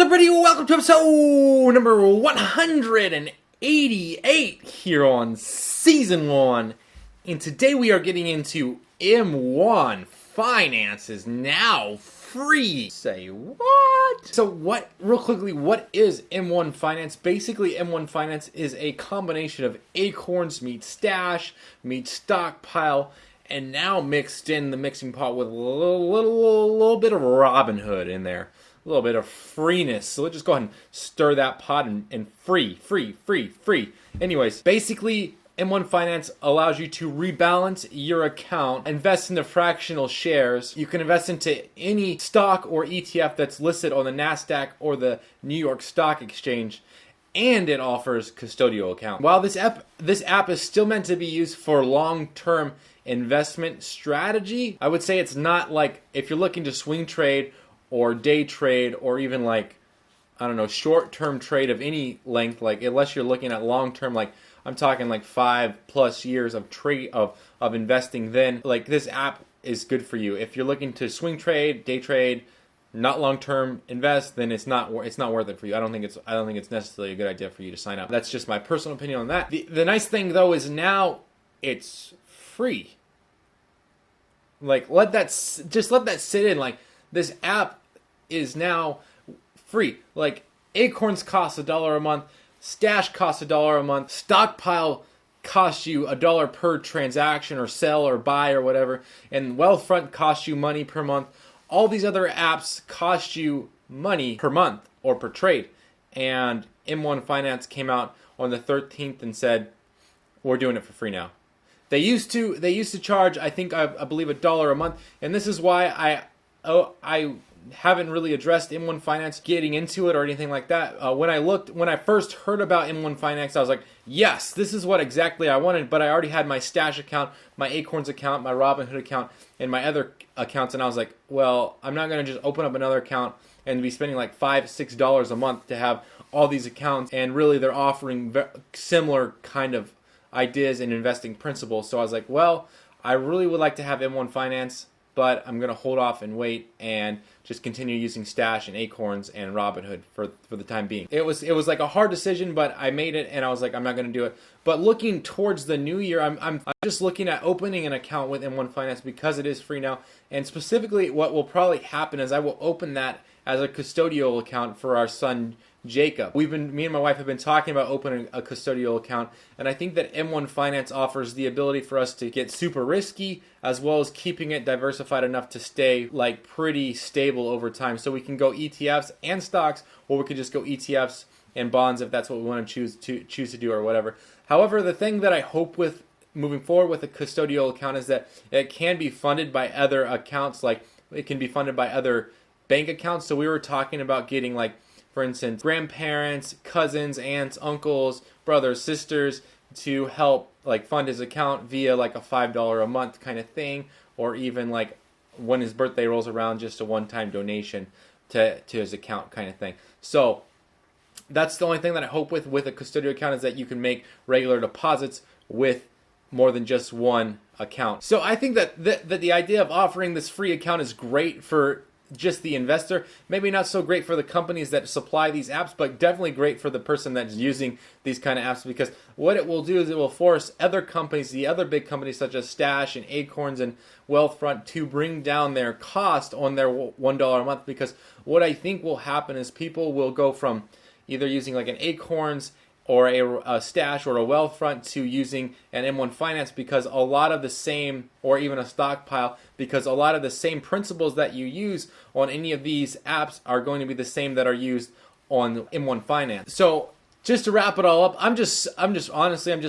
everybody? Welcome to episode number 188 here on Season 1. And today we are getting into M1 Finance is now free. Say what? So real quickly, what is M1 Finance? Basically, M1 Finance is a combination of Acorns meets Stash, meets Stockpile, and now mixed in the mixing pot with a little bit of Robinhood in there. A little bit of freeness. So let's just go ahead and stir that pot and free. Anyways, basically, M1 Finance allows you to rebalance your account, invest into fractional shares. You can invest into any stock or ETF that's listed on the NASDAQ or the New York Stock Exchange, and it offers custodial account. While this app is still meant to be used for long-term investment strategy, I would say it's not like if you're looking to swing trade or day trade, or even like, I don't know, short-term trade of any length, like unless you're looking at long-term, like I'm talking like 5+ years of trade of investing, then like this app is good for you. If you're looking to swing trade, day trade, not long-term invest, then it's not worth it for you. I don't think it's necessarily a good idea for you to sign up. That's just my personal opinion on that. The nice thing though is now it's free. Like let that sit in. Like this app is now free. Like Acorns costs $1 a month, Stash costs $1 a month, Stockpile costs you $1 per transaction or sell or buy or whatever, and Wealthfront costs you money per month. All these other apps cost you money per month or per trade. And M1 Finance came out on the 13th and said, we're doing it for free now. They used to charge, I believe $1 a month, and this is why I haven't really addressed M1 Finance getting into it or anything like that. When I first heard about M1 Finance, I was like, yes, this is what exactly I wanted, but I already had my Stash account, my Acorns account, my Robinhood account, and my other accounts, and I was like, well, I'm not going to just open up another account and be spending like $5-6 a month to have all these accounts, and really they're offering similar kind of ideas and investing principles. So I was like, well, I really would like to have M1 Finance, but I'm going to hold off and wait and just continue using Stash and Acorns and Robinhood for the time being. It was like a hard decision, but I made it, and I was like, I'm not going to do it. But looking towards the new year, I'm just looking at opening an account with M1 Finance because it is free now. And specifically, what will probably happen is I will open that as a custodial account for our son Jaycub. Me and my wife have been talking about opening a custodial account, and I think that M1 Finance offers the ability for us to get super risky as well as keeping it diversified enough to stay like pretty stable over time. So we can go ETFs and stocks, or we could just go ETFs and bonds if that's what we want to choose to do or whatever. However, the thing that I hope with moving forward with a custodial account is that it can be funded by other accounts, like it can be funded by other bank accounts. So we were talking about getting, like, for instance, grandparents, cousins, aunts, uncles, brothers, sisters to help like fund his account via like a $5 a month kind of thing, or even like when his birthday rolls around, just a one-time donation to his account kind of thing. So that's the only thing that I hope with a custodial account is that you can make regular deposits with more than just one account. So I think that the idea of offering this free account is great for just the investor. Maybe not so great for the companies that supply these apps, but definitely great for the person that's using these kind of apps, because what it will do is it will force other companies, the other big companies such as Stash and Acorns and Wealthfront, to bring down their cost on their $1 a month. Because what I think will happen is people will go from either using like an Acorns or a Stash or a Wealthfront to using an M1 Finance, because a lot of the same, or even a Stockpile, because a lot of the same principles that you use on any of these apps are going to be the same that are used on M1 Finance. So just to wrap it all up, I'm just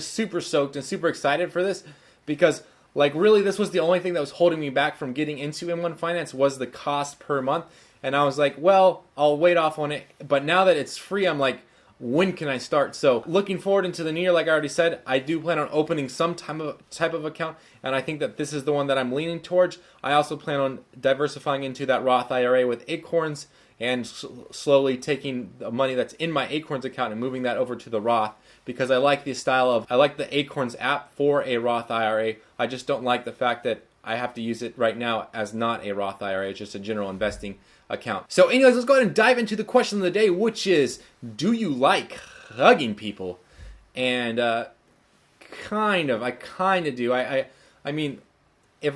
super stoked and super excited for this, because like really this was the only thing that was holding me back from getting into M1 Finance was the cost per month. And I was like, well, I'll wait off on it. But now that it's free, I'm like, when can I start? So looking forward into the new year, like I already said, I do plan on opening some type of account, and I think that this is the one that I'm leaning towards. I also plan on diversifying into that Roth IRA with Acorns, and slowly taking the money that's in my Acorns account and moving that over to the Roth, because I like the Acorns app for a Roth IRA. I just don't like the fact that I have to use it right now as not a Roth IRA. It's just a general investing account. So anyways, let's go ahead and dive into the question of the day, which is, do you like hugging people? And I kind of do. I mean, if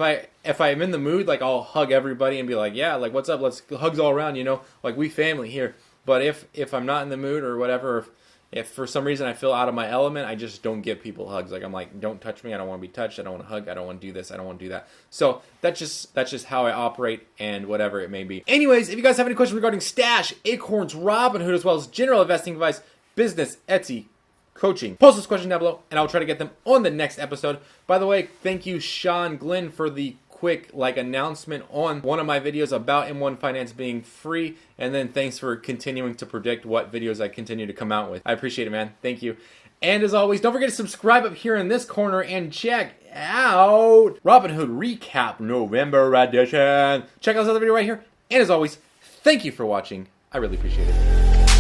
I'm in the mood, like, I'll hug everybody and be like, yeah, like, what's up? Let's hugs all around, you know, like, we family here. But if I'm not in the mood or whatever, if for some reason I feel out of my element, I just don't give people hugs. Like, I'm like, don't touch me. I don't want to be touched. I don't want to hug. I don't want to do this. I don't want to do that. So that's just how I operate, and whatever it may be. Anyways, if you guys have any questions regarding Stash, Acorns, Robinhood, as well as general investing advice, business, Etsy, coaching, post those questions down below, and I'll try to get them on the next episode. By the way, thank you, Sean Glenn, for the quick announcement on one of my videos about M1 Finance being free, and then thanks for continuing to predict what videos I continue to come out with. I appreciate it, man. Thank you. And as always, don't forget to subscribe up here in this corner and check out Robinhood Recap November edition. Check out this other video right here. And as always, thank you for watching. I really appreciate it.